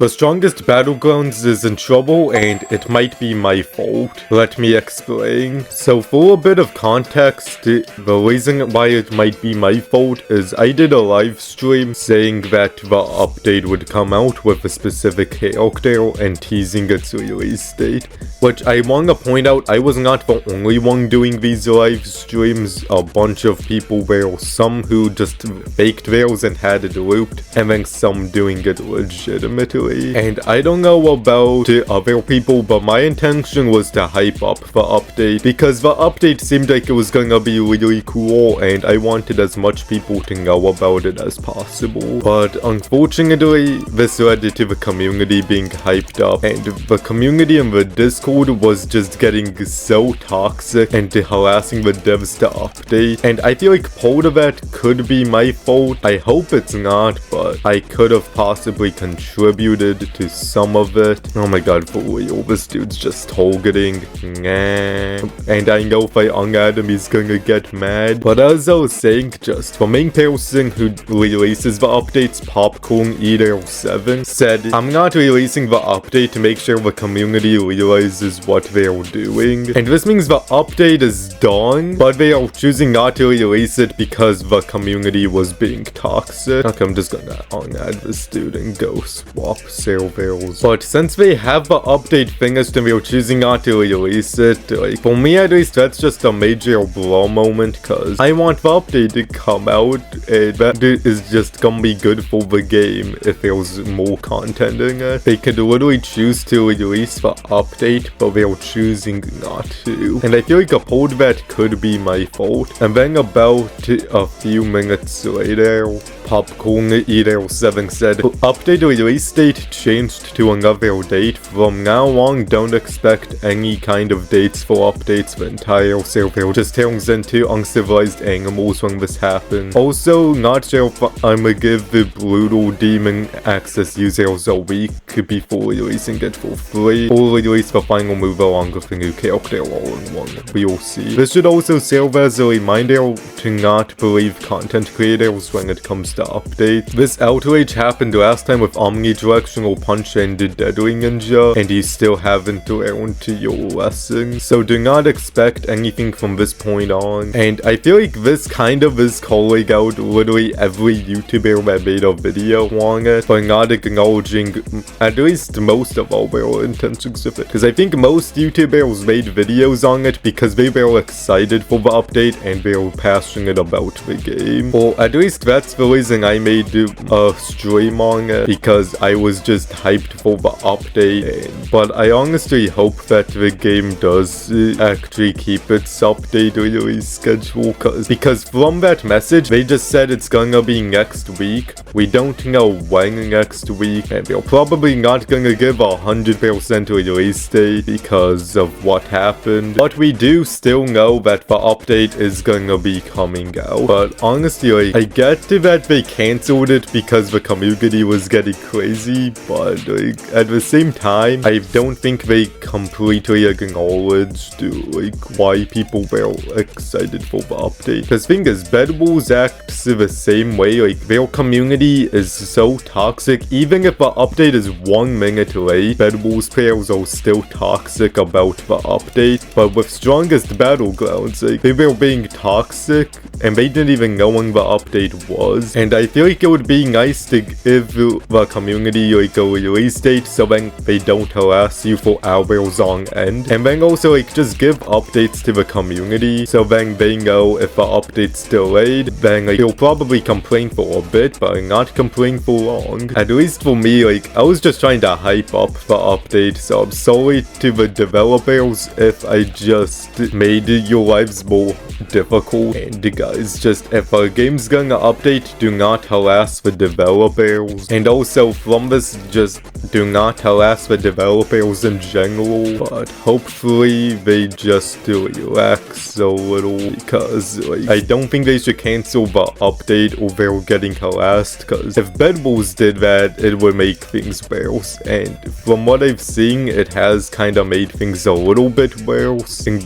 The strongest Battlegrounds is in trouble and it might be my fault. Let me explain. So for a bit of context, the reason why it might be my fault is I did a live stream saying that the update would come out with a specific character and teasing its release date. Which I want to point out, I was not the only one doing these live streams. A bunch of people were, some who just faked theirs and had it looped, and then some doing it legitimately. And I don't know about the other people, but my intention was to hype up the update because the update seemed like it was gonna be really cool and I wanted as much people to know about it as possible. But unfortunately, this led to the community being hyped up, and the community in the Discord was just getting so toxic and harassing the devs to update. And I feel like part of that could be my fault. I hope it's not, but I could have possibly contributed to some of it. Oh my god, for real, this dude's just targeting. Nah. And I know if I unadd him, he's gonna get mad. But as I was saying, just the main person who releases the updates, Popcorn Eater 7, said, I'm not releasing the update to make sure the community realizes what they're doing. And this means the update is done, but they are choosing not to release it because the community was being toxic. Okay, I'm just gonna unadd this dude and go swap servers. But since they have the update finished and they're choosing not to release it, like, for me at least, that's just a major blow moment, cause I want the update to come out, and that is just gonna be good for the game if there's more content in it. They could literally choose to release the update, but they're choosing not to. And I feel like a part of that could be my fault. And then about a few minutes later, Popcorn Eater 7 said, update release date changed to another date. From now on, don't expect any kind of dates for updates. The entire server just turns into uncivilized animals when this happens. Also, not sure if I'm gonna give the Brutal Demon access users a week before releasing it for free, or release the final move along with a new character all in one. We'll see. This should also serve as a reminder to not believe content creators when it comes to updates. This outrage happened last time with omnidirectional punch and the deadly ninja, and you still haven't learned your lesson. So do not expect anything from this point on. And I feel like this kind of is calling out literally every YouTuber that made a video on it, but not acknowledging at least most of all their intentions with it. Because I think most YouTubers made videos on it because they were excited for the update and they were passionate about the game. Or at least that's the reason I made a stream on it, because I was just hyped for the update. But I honestly hope that the game does actually keep its update release schedule, because from that message they just said it's gonna be next week. We don't know when next week, and they're probably not gonna give 100% release date because of what happened. But we do still know that the update is gonna be coming out. But honestly, I get that they cancelled it because the community was getting crazy, but like, at the same time, I don't think they completely acknowledged like why people were excited for the update. Because thing is, Bedwars acts the same way. Like, their community is so toxic. Even if the update is 1 minute late, Bedwars players are still toxic about the update. But with strongest Battlegrounds, like, they were being toxic and they didn't even know when the update was. And I feel like it would be nice to give the community like a release date so then they don't harass you for hours on end. And then also like just give updates to the community so then they know if the update's delayed, then like they'll probably complain for a bit but not complain for long. At least for me, like, I was just trying to hype up the update, so I'm sorry to the developers if I just made your lives more difficult. And guys, just if a game's gonna update, do not harass the developers. And also from this, just do not harass the developers in general, but hopefully they just relax a little, because like, I don't think they should cancel the update or they're getting harassed, because if Bedwars did that, it would make things worse. And from what I've seen, it has kind of made things a little bit worse in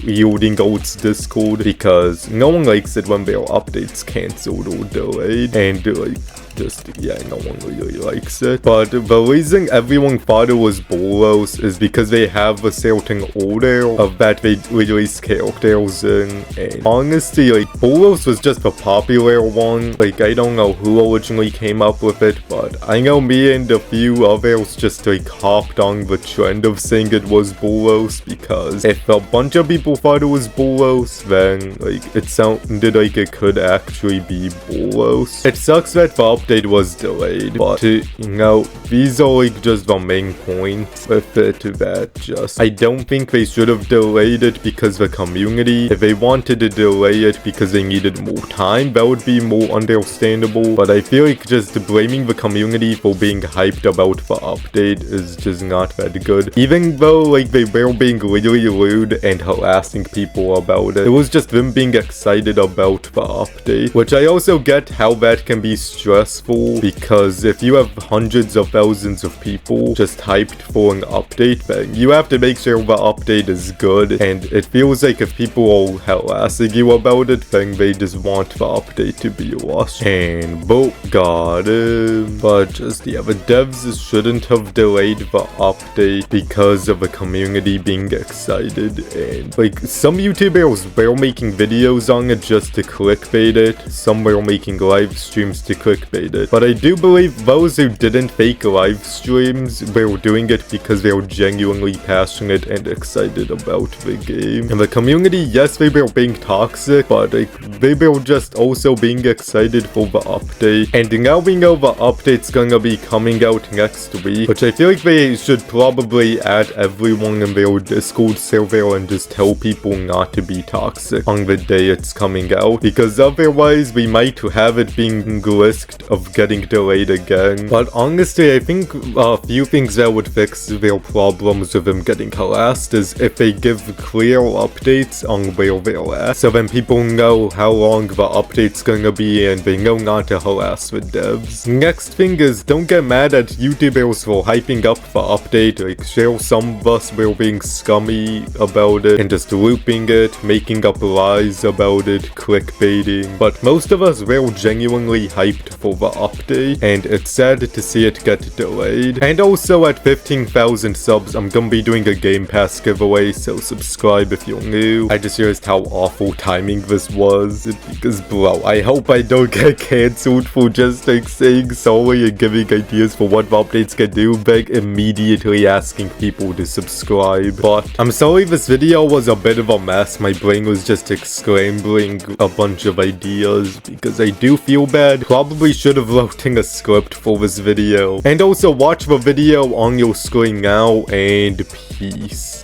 Yielding Gold's Discord, because no one likes it when their updates cancelled or delayed. And like, just, yeah, no one really likes it. But the reason everyone thought it was Bolos is because they have a certain order of that they release characters in. And honestly, like, Bolos was just a popular one. Like, I don't know who originally came up with it, but I know me and a few others just, like, hopped on the trend of saying it was Bolos, because if a bunch of people thought it was Bolos, then, like, it sounded like it could actually be Bolos. It sucks that the update was delayed, but, you know, these are, like, just the main points with it, that just, I don't think they should have delayed it because the community, if they wanted to delay it because they needed more time, that would be more understandable. But I feel like just blaming the community for being hyped about the update is just not that good. Even though, like, they were being really rude and harassing people about it, it was just them being excited about the update, which I also get how that can be stressful, because if you have hundreds of thousands of people just hyped for an update, then you have to make sure the update is good, and it feels like if people are harassing you about it, then they just want the update to be rushed. And boom, got him. But just, yeah, the devs shouldn't have delayed the update because of the community being excited, and, like, some YouTubers were making videos on it just to clickbait it, some were making live streams to clickbait it, but I do believe those who didn't fake live streams were doing it because they were genuinely passionate and excited about the game. And the community, yes, they were being toxic, but, like, they were just also being excited for the update. And now we know the update's gonna be coming out next week, which I feel like they should probably add everyone in their Discord server and just tell people not to be toxic on the day it's coming out, because otherwise we might have it being risked of getting delayed again. But honestly, I think a few things that would fix their problems with them getting harassed is if they give clear updates on where they're at, so then people know how long the update's gonna be and they know not to harass the devs. Next thing is, don't get mad at YouTubers for hyping up the update. Like, sure, some of us were being scummy about it and just looping it, making up lies about it, clickbaiting, but most of us were genuinely hyped for the update, and it's sad to see it get delayed. And also at 15,000 subs, I'm gonna be doing a Game Pass giveaway, so subscribe if you're new. I just realized how awful timing this was, because, bro, I hope I don't get cancelled for just, like, saying sorry and giving ideas for what the updates can do, but immediately asking people to subscribe. But I'm sorry this video was a bit of a mess. My brain was just scrambling a bunch of ideas, because I do feel bad. Probably should have written a script for this video. And also watch the video on your screen now, and peace.